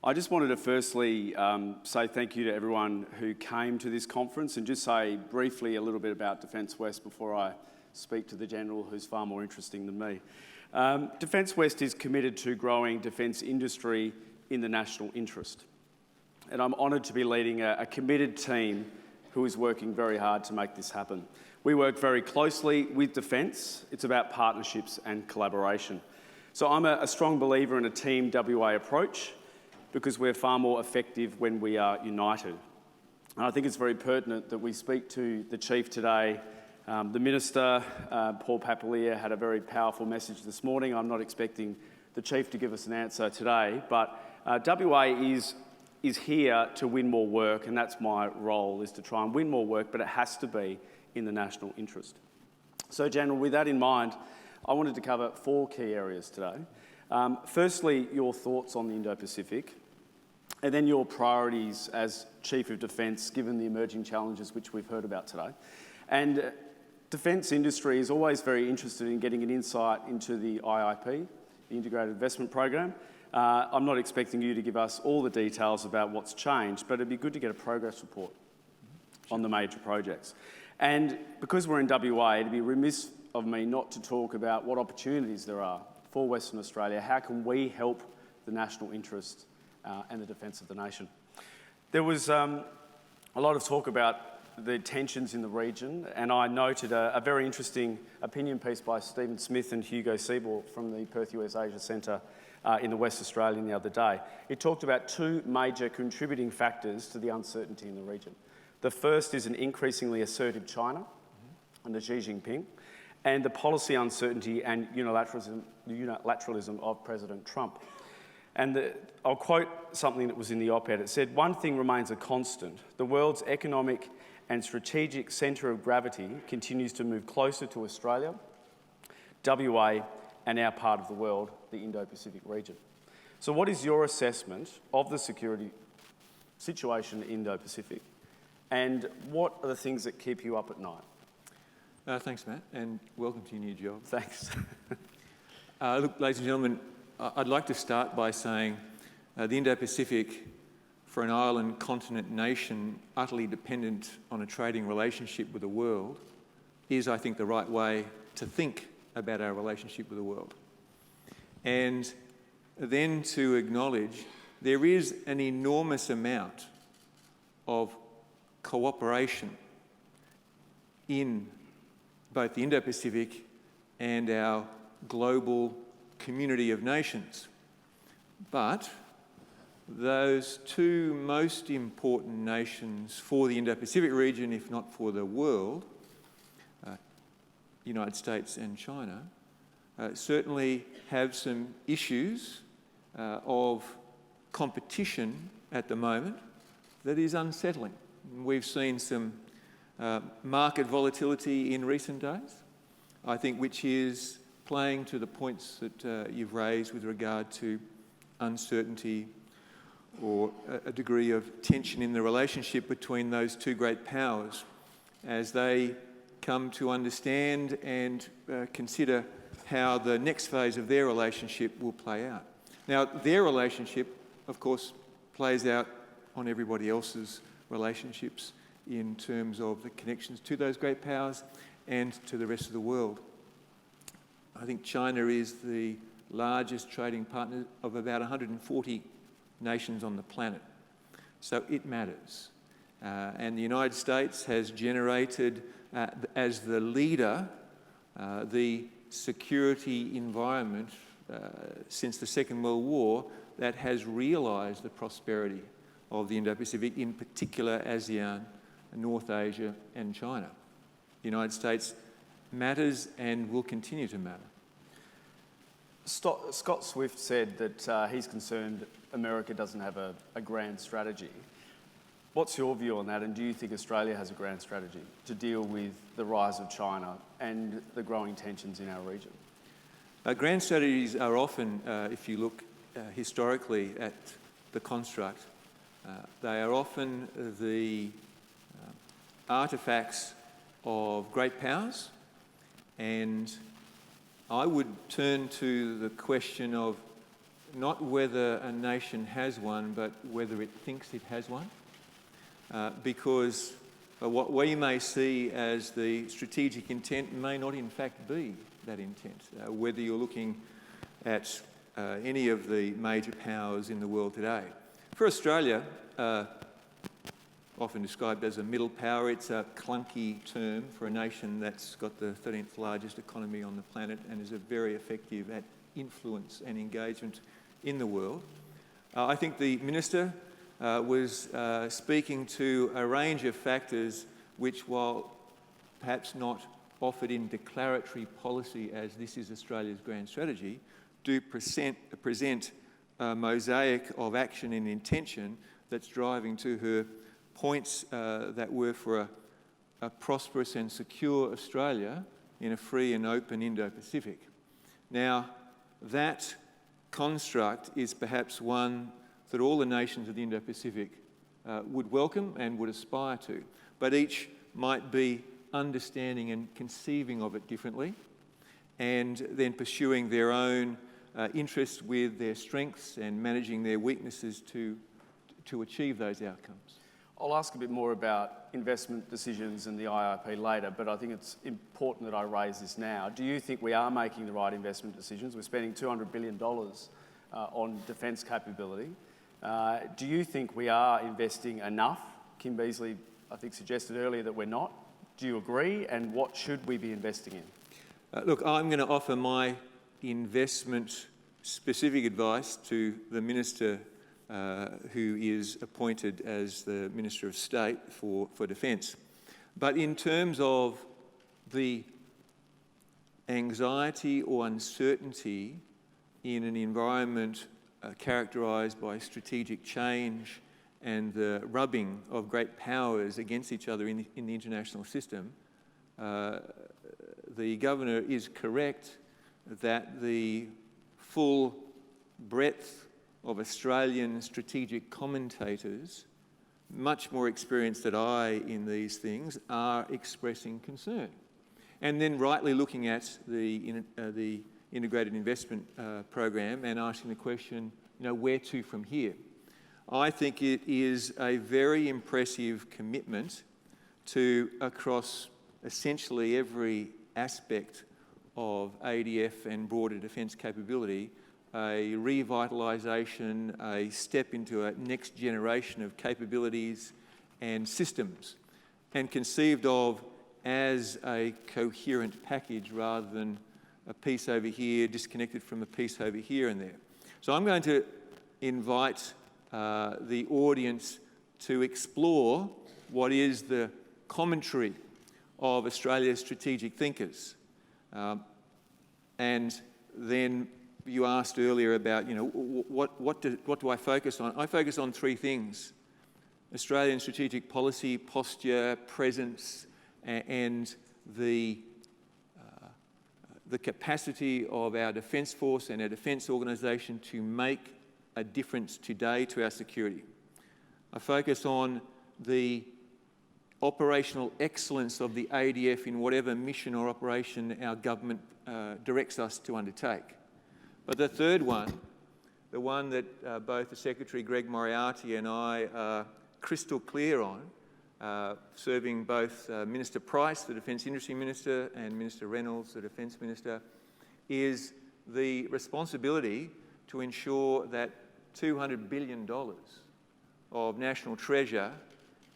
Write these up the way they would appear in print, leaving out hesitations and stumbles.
I just wanted to firstly say thank you to everyone who came to this conference and just say briefly a little bit about Defence West before I speak to the General, who's far more interesting than me. Defence West is committed to growing defence industry in the national interest. And I'm honoured to be leading a committed team who is working very hard to make this happen. We work very closely with Defence. It's about partnerships and collaboration. So I'm a strong believer in a Team WA approach because we're far more effective when we are united. And I think it's very pertinent that we speak to the Chief today. The Minister, Paul Papalia, had a very powerful message this morning. I'm not expecting the Chief to give us an answer today, but WA is here to win more work, and that's my role, is to try and win more work, but it has to be in the national interest. So, General, with that in mind, I wanted to cover 4 key areas today. Firstly, your thoughts on the Indo-Pacific, and then your priorities as Chief of Defence, given the emerging challenges which we've heard about today. And defence industry is always very interested in getting an insight into the IIP, the Integrated Investment Program. I'm not expecting you to give us all the details about what's changed, but it'd be good to get a progress report on the major projects. And because we're in WA, it'd be remiss of me not to talk about what opportunities there are for Western Australia. How can we help the national interest and the defence of the nation? There was a lot of talk about the tensions in the region, and I noted a very interesting opinion piece by Stephen Smith and Hugo Siebel from the Perth US Asia Centre in the West Australian the other day. It talked about 2 major contributing factors to the uncertainty in the region. The first is an increasingly assertive China under Xi Jinping, and the policy uncertainty and unilateralism of President Trump. And I'll quote something that was in the op-ed. It said, "One thing remains a constant. The world's economic and strategic centre of gravity continues to move closer to Australia, WA, and our part of the world, the Indo-Pacific region." So what is your assessment of the security situation in the Indo-Pacific, and what are the things that keep you up at night? Thanks, Matt, and welcome to your new job. Thanks. Look, ladies and gentlemen, I'd like to start by saying the Indo-Pacific, for an island continent nation utterly dependent on a trading relationship with the world, is, I think, the right way to think about our relationship with the world. And then to acknowledge there is an enormous amount of cooperation in both the Indo-Pacific and our global community of nations. But those 2 most important nations for the Indo-Pacific region, if not for the world, United States and China, certainly have some issues of competition at the moment that is unsettling. We've seen some market volatility in recent days, I think, which is playing to the points that you've raised with regard to uncertainty or a degree of tension in the relationship between those 2 great powers as they come to understand and consider how the next phase of their relationship will play out. Now, their relationship, of course, plays out on everybody else's relationships in terms of the connections to those great powers and to the rest of the world. I think China is the largest trading partner of about 140 nations on the planet. So it matters. And the United States has generated, as the leader, the security environment since the Second World War that has realised the prosperity of the Indo-Pacific, in particular ASEAN, North Asia and China. The United States matters and will continue to matter. Scott Swift said that he's concerned America doesn't have a grand strategy. What's your view on that, and do you think Australia has a grand strategy to deal with the rise of China and the growing tensions in our region? Grand strategies are often, if you look historically at the construct, they are often the artefacts of great powers, and I would turn to the question of not whether a nation has one, but whether it thinks it has one. Because what we may see as the strategic intent may not in fact be that intent, whether you're looking at any of the major powers in the world today. For Australia, often described as a middle power, it's a clunky term for a nation that's got the 13th largest economy on the planet and is very effective at influence and engagement in the world. I think the Minister was speaking to a range of factors which, while perhaps not offered in declaratory policy as this is Australia's grand strategy, do present a mosaic of action and intention that's driving to her points that were for a prosperous and secure Australia in a free and open Indo-Pacific. Now, that construct is perhaps one that all the nations of the Indo-Pacific would welcome and would aspire to, but each might be understanding and conceiving of it differently, and then pursuing their own interests with their strengths and managing their weaknesses to achieve those outcomes. I'll ask a bit more about investment decisions and the IIP later, but I think it's important that I raise this now. Do you think we are making the right investment decisions? We're spending $200 billion on defence capability. Do you think we are investing enough? Kim Beazley, I think, suggested earlier that we're not. Do you agree? And what should we be investing in? Look, I'm going to offer my investment-specific advice to the Minister who is appointed as the Minister of State for Defence. But in terms of the anxiety or uncertainty in an environment characterised by strategic change and the rubbing of great powers against each other in the international system, the Governor is correct that the full breadth of Australian strategic commentators, much more experienced than I in these things, are expressing concern. And then rightly looking at the integrated investment program and asking the question, where to from here? I think it is a very impressive commitment to, across essentially every aspect of ADF and broader defence capability, a revitalisation, a step into a next generation of capabilities and systems, and conceived of as a coherent package rather than a piece over here disconnected from a piece over here and there. So I'm going to invite the audience to explore what is the commentary of Australia's strategic thinkers. And then you asked earlier about, what do I focus on? I focus on three things: Australian strategic policy, posture, presence, and the capacity of our Defence Force and our defence organisation to make a difference today to our security. I focus on the operational excellence of the ADF in whatever mission or operation our government directs us to undertake. But the third one, the one that both the Secretary Greg Moriarty and I are crystal clear on, serving both Minister Price, the Defence Industry Minister, and Minister Reynolds, the Defence Minister, is the responsibility to ensure that $200 billion of national treasure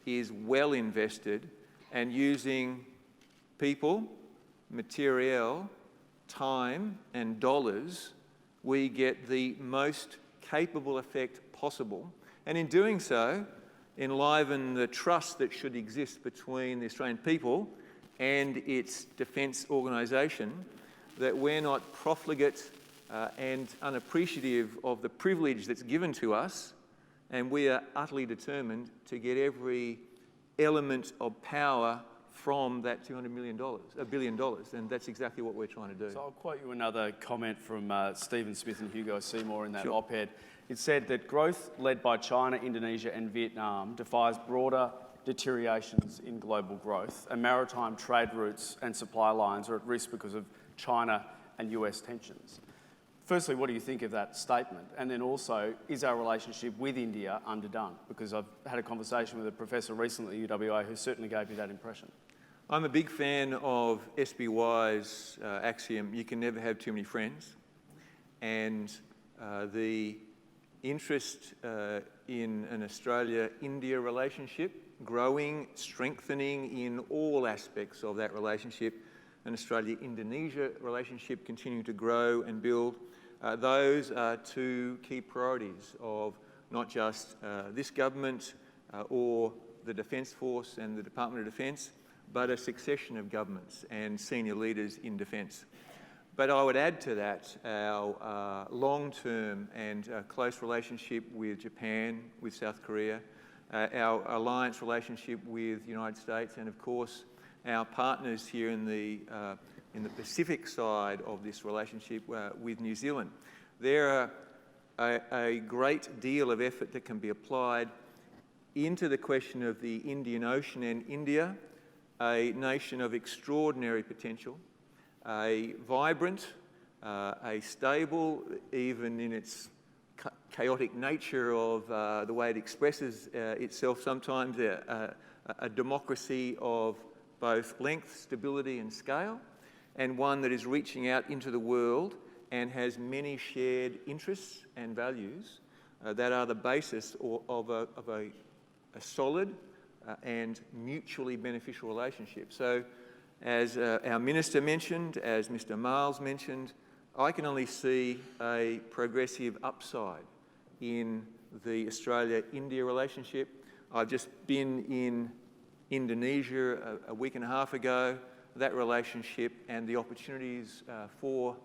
is well invested, and using people, material, time and dollars, we get the most capable effect possible, and in doing so, enliven the trust that should exist between the Australian people and its defence organisation, that we're not profligate and unappreciative of the privilege that's given to us, and we are utterly determined to get every element of power from that $200 billion, and that's exactly what we're trying to do. So I'll quote you another comment from Stephen Smith and Hugo Seymour in that Sure. op-ed. It said that growth led by China, Indonesia and Vietnam defies broader deteriorations in global growth, and maritime trade routes and supply lines are at risk because of China and US tensions. Firstly, what do you think of that statement? And then also, is our relationship with India underdone? Because I've had a conversation with a professor recently at UWA who certainly gave me that impression. I'm a big fan of SBY's axiom, you can never have too many friends. And the interest in an Australia-India relationship, growing, strengthening in all aspects of that relationship, an Australia-Indonesia relationship continuing to grow and build. Those are two key priorities of not just this government or the Defence Force and the Department of Defence, but a succession of governments and senior leaders in defence. But I would add to that our long-term and close relationship with Japan, with South Korea, our alliance relationship with the United States, and of course our partners here in the Pacific side of this relationship with New Zealand. There are a great deal of effort that can be applied into the question of the Indian Ocean and India, a nation of extraordinary potential, a vibrant, a stable, even in its chaotic nature of the way it expresses itself sometimes, a democracy of both length, stability and scale, and one that is reaching out into the world and has many shared interests and values that are the basis of a solid and mutually beneficial relationship. So, as our Minister mentioned, as Mr. Miles mentioned, I can only see a progressive upside in the Australia-India relationship. I've just been in Indonesia a week and a half ago. That relationship and the opportunities for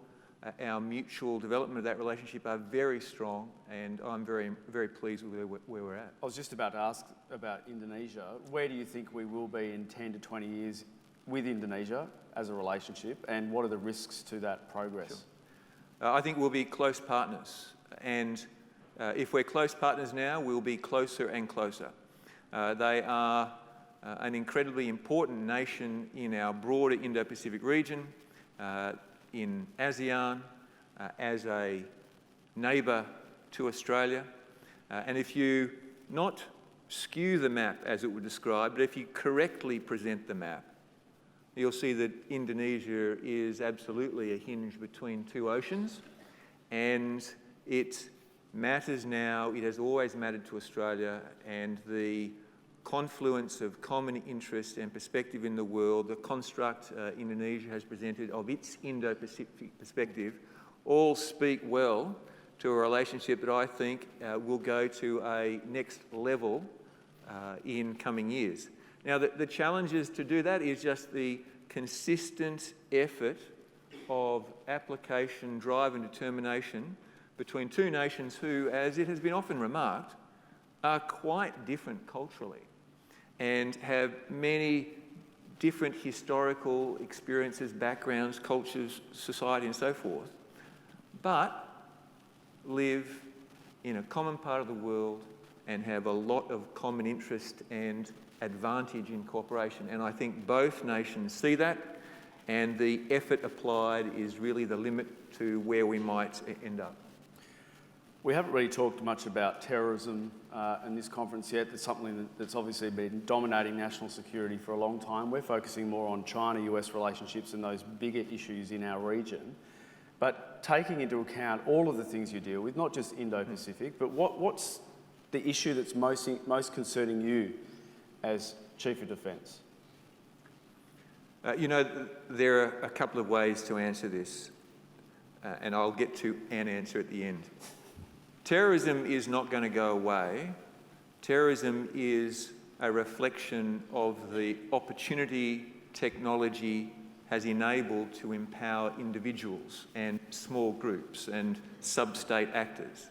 our mutual development of that relationship are very strong, and I'm very, very pleased with where we're at. I was just about to ask about Indonesia. Where do you think we will be in 10 to 20 years with Indonesia as a relationship, and what are the risks to that progress? Sure. I think we'll be close partners, and if we're close partners now, we'll be closer and closer. They are an incredibly important nation in our broader Indo-Pacific region, in ASEAN, as a neighbour to Australia. And if you not skew the map as it would describe, but if you correctly present the map, you'll see that Indonesia is absolutely a hinge between two oceans, and it matters now, it has always mattered to Australia, and the confluence of common interest and perspective in the world, the construct Indonesia has presented of its Indo-Pacific perspective, all speak well to a relationship that I think will go to a next level in coming years. Now, the challenges to do that is just the consistent effort of application, drive and determination between two nations who, as it has been often remarked, are quite different culturally and have many different historical experiences, backgrounds, cultures, society and so forth, but live in a common part of the world and have a lot of common interest and advantage in cooperation. And I think both nations see that, and the effort applied is really the limit to where we might end up. We haven't really talked much about terrorism in this conference yet. It's something that's obviously been dominating national security for a long time. We're focusing more on China-US relationships and those bigger issues in our region. But taking into account all of the things you deal with, not just Indo-Pacific, but what's the issue that's most concerning you as Chief of Defence? You know, there are a couple of ways to answer this, and I'll get to an answer at the end. Terrorism is not going to go away. Terrorism is a reflection of the opportunity technology has enabled to empower individuals and small groups and sub-state actors.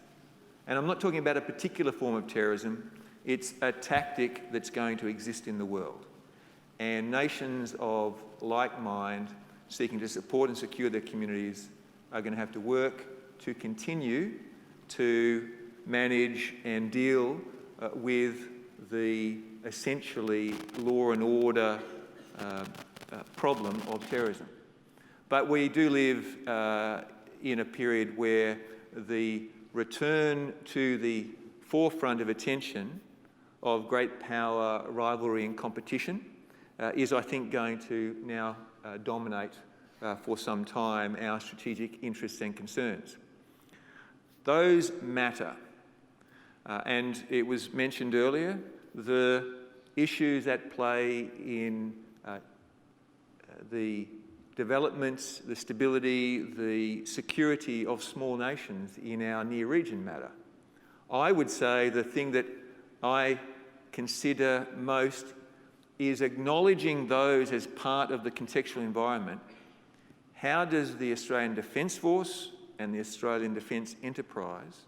And I'm not talking about a particular form of terrorism, it's a tactic that's going to exist in the world. And nations of like mind seeking to support and secure their communities are going to have to work to continue to manage and deal with the essentially law and order problem of terrorism. But we do live in a period where the return to the forefront of attention of great power, rivalry and competition is, I think, going to now dominate for some time our strategic interests and concerns. Those matter. And it was mentioned earlier, the issues at play in the development, the stability, the security of small nations in our near region matter. I would say the thing that I consider most is acknowledging those as part of the contextual environment. How does the Australian Defence Force and the Australian Defence Enterprise,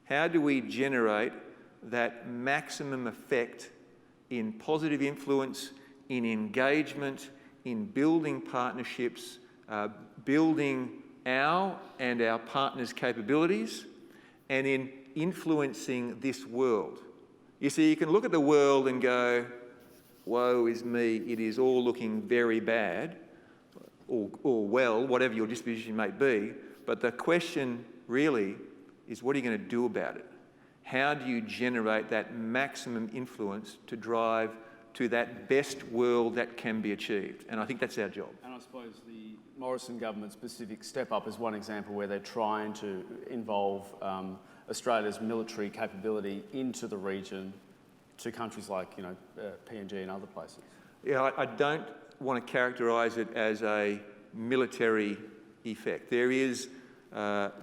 how do we generate that maximum effect in positive influence, in engagement, in building partnerships, building our and our partners' capabilities, and in influencing this world? You see, you can look at the world and go, woe is me, it is all looking very bad, or well, whatever your disposition may be, but the question really is, what are you going to do about it? How do you generate that maximum influence to drive to that best world that can be achieved? And I think that's our job. And I suppose the Morrison government's Pacific Step Up is one example where they're trying to involve Australia's military capability into the region to countries like, PNG and other places. Yeah, I don't want to characterise it as a military effect. There is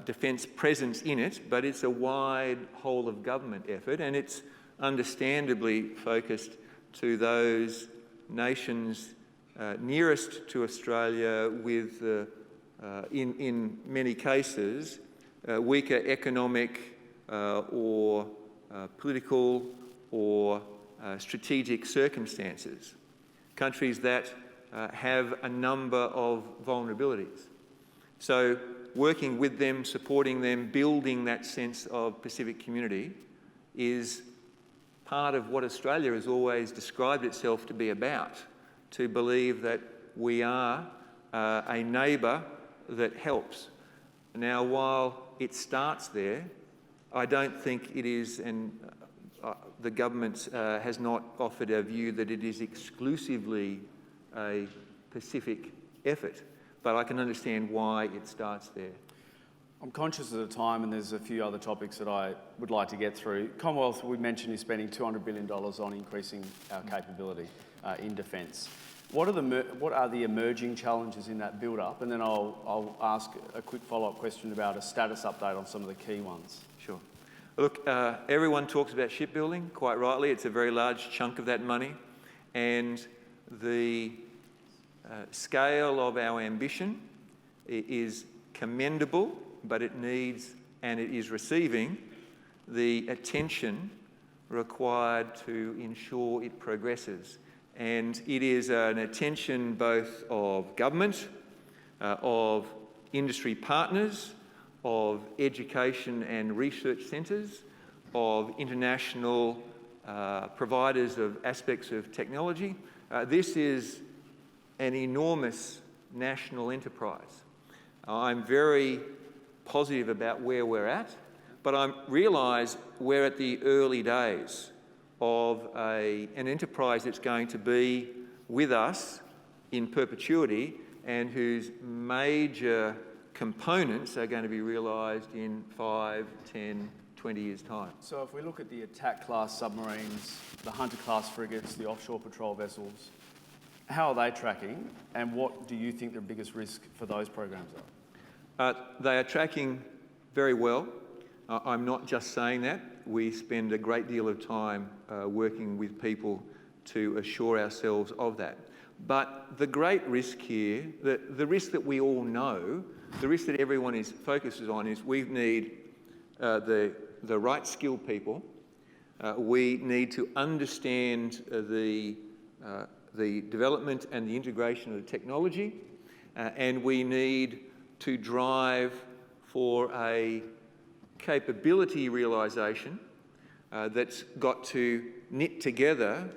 defence presence in it, but it's a wide whole of government effort, and it's understandably focused to those nations nearest to Australia with, in many cases, weaker economic or political or strategic circumstances. Countries that have a number of vulnerabilities. So working with them, supporting them, building that sense of Pacific community is part of what Australia has always described itself to be about, to believe that we are a neighbour that helps. Now, while it starts there, I don't think it is, and the government has not offered a view that it is exclusively a Pacific effort, but I can understand why it starts there. I'm conscious of the time, and there's a few other topics that I would like to get through. Commonwealth, we mentioned, is spending $200 billion on increasing our capability in defence. What are the emerging challenges in that build-up? And then I'll ask a quick follow-up question about a status update on some of the key ones. Sure. Look, everyone talks about shipbuilding, quite rightly. It's a very large chunk of that money. And the scale of our ambition is commendable, but it needs, and it is receiving, the attention required to ensure it progresses. And it is an attention both of government, of industry partners, of education and research centres, of international providers of aspects of technology. This is an enormous national enterprise. I'm very positive about where we're at, but I realise we're at the early days of an enterprise that's going to be with us in perpetuity and whose major components are going to be realised in 5, 10, 20 years' time. So if we look at the attack-class submarines, the Hunter-class frigates, the offshore patrol vessels, how are they tracking, and what do you think the biggest risk for those programs are? They are tracking very well. I'm not just saying that. We spend a great deal of time working with people to assure ourselves of that. But the great risk here, the risk that we all know, the risk that everyone focuses on is we need the right skilled people. We need to understand the development and the integration of the technology, and we need to drive for a capability realisation that's got to knit together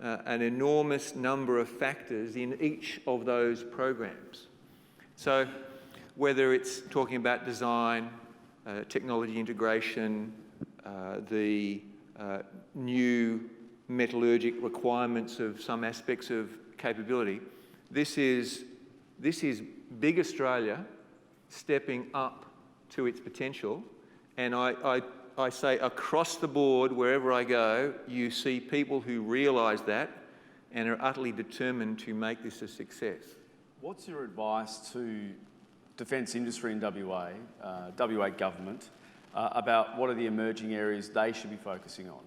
an enormous number of factors in each of those programs. So whether it's talking about design, technology integration, the new metallurgic requirements of some aspects of capability. This is big Australia stepping up to its potential, and I say across the board, wherever I go, you see people who realise that and are utterly determined to make this a success. What's your advice to defence industry in WA, WA government, about what are the emerging areas they should be focusing on?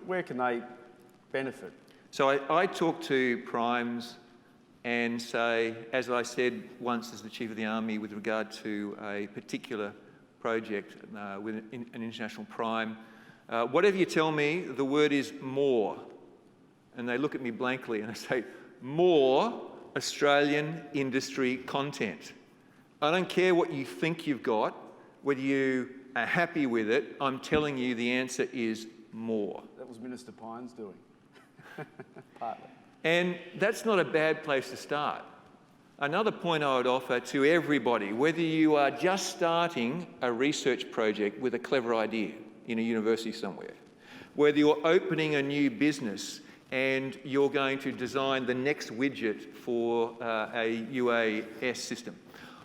Where can they benefit? So I talk to primes and say, as I said once as the Chief of the Army with regard to a particular project with an international prime, whatever you tell me, the word is more. And they look at me blankly and I say, more Australian industry content. I don't care what you think you've got, whether you are happy with it, I'm telling you the answer is more. That was Minister Pyne's doing, partly. And that's not a bad place to start. Another point I would offer to everybody, whether you are just starting a research project with a clever idea in a university somewhere, whether you're opening a new business and you're going to design the next widget for a UAS system,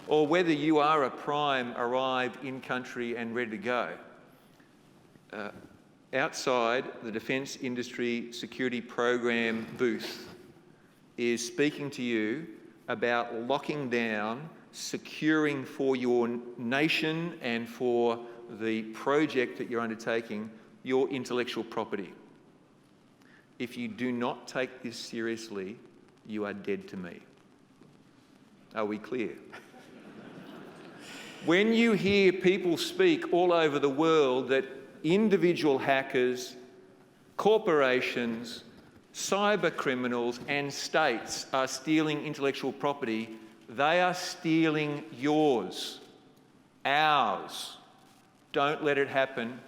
or whether you are a prime arrived in country and ready to go, outside the Defence Industry Security Program booth is speaking to you about locking down, securing for your nation and for the project that you're undertaking, your intellectual property. If you do not take this seriously, you are dead to me. Are we clear? When you hear people speak all over the world that individual hackers, corporations, cyber criminals and states are stealing intellectual property, they are stealing yours, ours. Don't let it happen.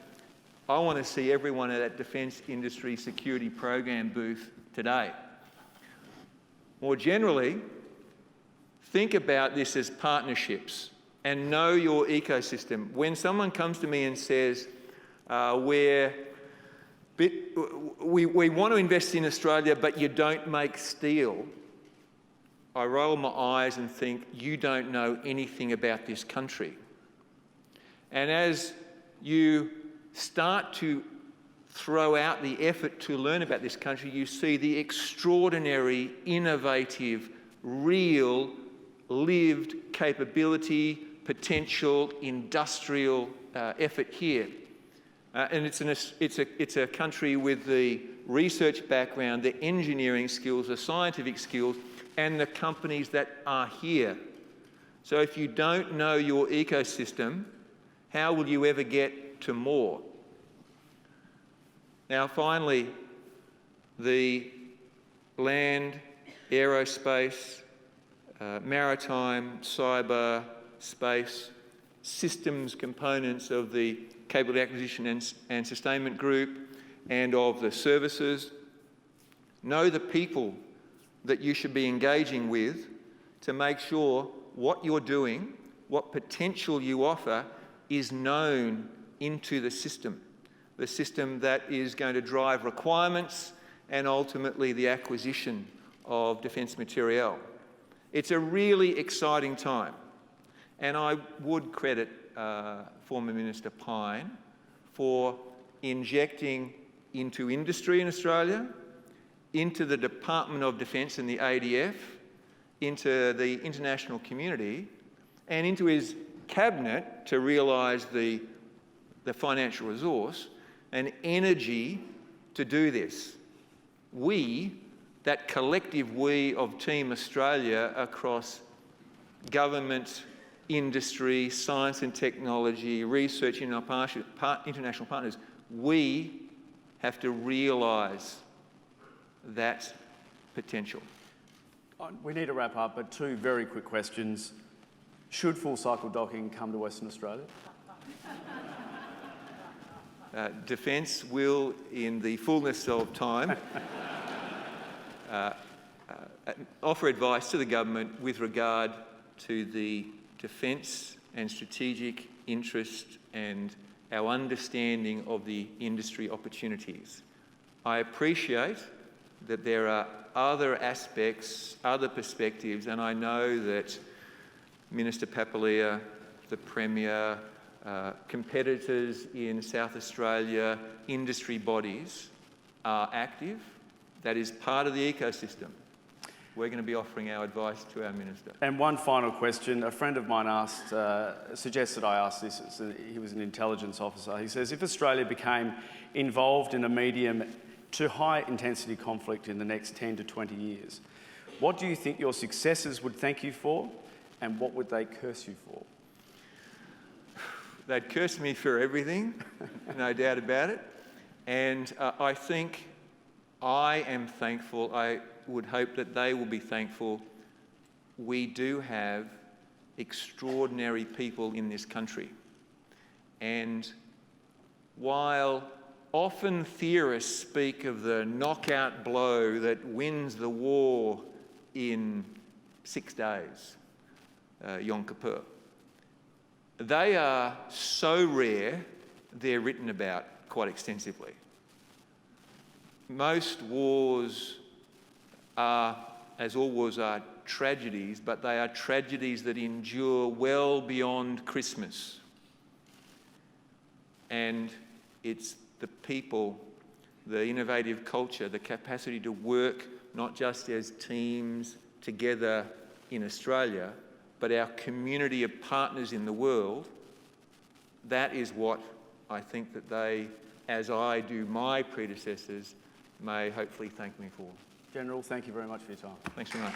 I want to see everyone at that Defence Industry Security Program booth today. More generally, think about this as partnerships and know your ecosystem. When someone comes to me and says, we want to invest in Australia, but you don't make steel, I roll my eyes and think, you don't know anything about this country. And as you start to throw out the effort to learn about this country, you see the extraordinary, innovative, real, lived capability, potential, industrial effort here. And it's a country with the research background, the engineering skills, the scientific skills, and the companies that are here. So if you don't know your ecosystem, how will you ever get to more? Now, finally, the land, aerospace, maritime, cyber, space, systems components of the Capability Acquisition and Sustainment Group and of the services. Know the people that you should be engaging with to make sure what you're doing, what potential you offer, is known into the system that is going to drive requirements and ultimately the acquisition of defence materiel. It's a really exciting time, and I would credit former Minister Pyne for injecting into industry in Australia, into the Department of Defence and the ADF, into the international community, and into his cabinet to realise the financial resource and energy to do this. We, that collective we of Team Australia across government, industry, science and technology, research in our international partners, we have to realise that potential. We need to wrap up, but two very quick questions. Should full cycle docking come to Western Australia? Defence will, in the fullness of time, offer advice to the government with regard to the defence and strategic interest and our understanding of the industry opportunities. I appreciate that there are other aspects, other perspectives, and I know that Minister Papalia, the Premier, competitors in South Australia, industry bodies are active. That is part of the ecosystem. We're going to be offering our advice to our Minister. And one final question. A friend of mine suggested I ask this. He was an intelligence officer. He says, if Australia became involved in a medium to high intensity conflict in the next 10 to 20 years, what do you think your successors would thank you for, and what would they curse you for? They'd curse me for everything, no doubt about it. And I think I am thankful, I would hope that they will be thankful. We do have extraordinary people in this country. And while often theorists speak of the knockout blow that wins the war in 6 days, Yom Kippur, they are so rare, they're written about quite extensively. Most wars are, as all wars are, tragedies, but they are tragedies that endure well beyond Christmas. And it's the people, the innovative culture, the capacity to work not just as teams together in Australia, but our community of partners in the world. That is what I think that they, as I do my predecessors, may hopefully thank me for. General, thank you very much for your time. Thanks very much.